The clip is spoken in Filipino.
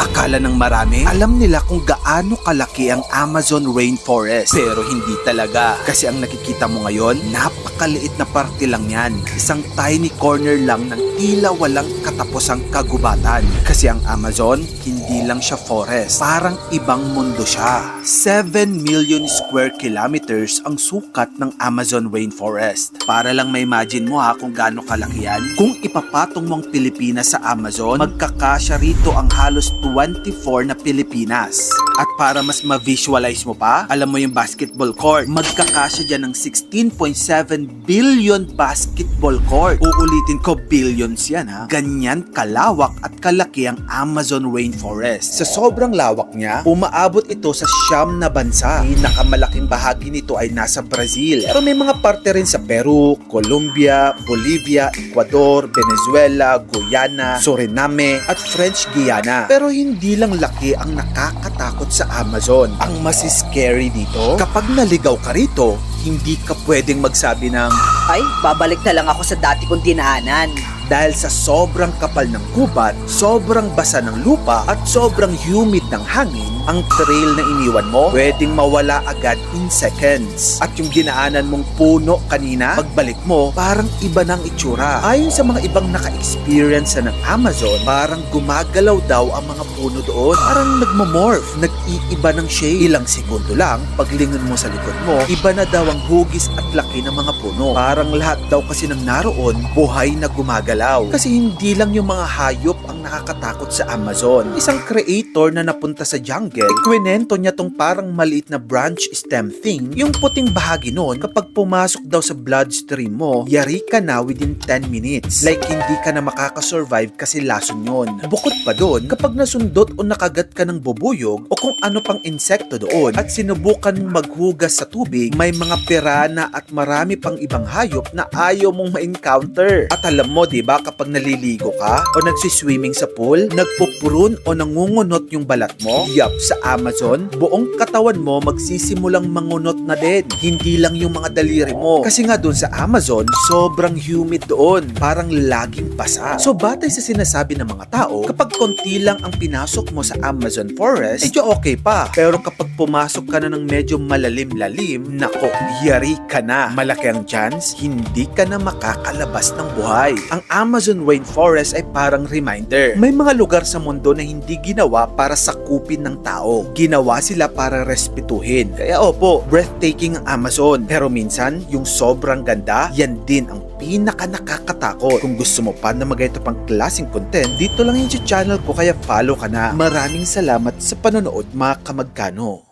Akala ng marami, alam nila kung gaano kalaki ang Amazon rainforest. Pero hindi talaga. Kasi ang nakikita mo ngayon, napakaliit na parte lang yan. Isang tiny corner lang ng tila walang katapusang kagubatan. Kasi ang Amazon, hindi lang siya forest. Parang ibang mundo siya. 7 million square kilometers ang sukat ng Amazon rainforest. Para lang ma-imagine mo kung gaano kalaki yan. Kung ipapatong mo ang Pilipinas sa Amazon, magkakasya rito ang halos 24 na Pilipinas. At para mas ma-visualize mo pa, alam mo yung basketball court, magkakasya dyan ng 16.7 billion basketball court. Uulitin ko, billions yan Ganyan kalawak at kalaki ang Amazon rainforest. Sa sobrang lawak niya, umaabot ito sa 9 na bansa. Pinakamalaking bahagi nito ay nasa Brazil. Pero may mga parte rin sa Peru, Colombia, Bolivia, Ecuador, Venezuela, Guyana, Suriname at French Guiana. Pero hindi lang laki ang nakakatakot sa Amazon. Ang mas scary dito, kapag naligaw ka rito, hindi ka pwedeng magsabi ng, Ay, babalik na lang ako sa dati kong dinaanan. dahil sa sobrang kapal ng gubat, sobrang basa ng lupa at sobrang humid ng hangin, ang trail na iniwan mo pwedeng mawala agad in seconds. At yung dinaanan mong puno kanina, pagbalik mo, parang iba ng itsura. Ayon sa mga ibang naka-experience ng Amazon, parang gumagalaw daw ang mga puno doon. Parang nagmamorph, nag-iiba ng shade. Ilang segundo lang, paglingon mo sa likod mo, iba na daw ang hugis at laki ng mga puno. Parang lahat daw kasi ng naroon, buhay na gumagalaw. Kasi hindi lang yung mga hayop ang nakakatakot sa Amazon. Isang creator na napunta sa jungle, ikwinento niya tong parang maliit na branch stem thing. Yung puting bahagi nun, kapag pumasok daw sa bloodstream mo, yari ka na within 10 minutes. Like hindi ka na makakasurvive kasi lason yun. Bukod pa doon, kapag nasundot o nakagat ka ng bubuyog o kung ano pang insekto doon at sinubukan mong maghugas sa tubig, may mga pirana at marami pang ibang hayop na ayaw mong ma-encounter. At alam mo, diba, kapag naliligo ka o nagsiswimming sa pool, nagpupurun o nangungunot yung balat mo, yup, sa Amazon, buong katawan mo magsisimulang mangunot na din. Hindi lang yung mga daliri mo. Kasi nga doon sa Amazon, sobrang humid doon. Parang laging basa. So batay sa sinasabi ng mga tao, kapag konti lang ang pinasok mo sa Amazon forest, medyo okay pa. Pero kapag pumasok ka na ng medyo malalim-lalim, nako, yari ka na. Malaki ang chance, hindi ka na makakalabas ng buhay. Ang Amazon rainforest ay parang reminder. May mga lugar sa mundo na hindi ginawa para sakupin ng tao. Ginawa sila para respetuhin. Kaya opo, breathtaking ang Amazon. Pero minsan, yung sobrang ganda, yan din ang pinaka nakakatakot. Kung gusto mo pa na magayto pang klaseng content, dito lang yung channel ko kaya follow ka na. Maraming salamat sa panonood mga kamagkano.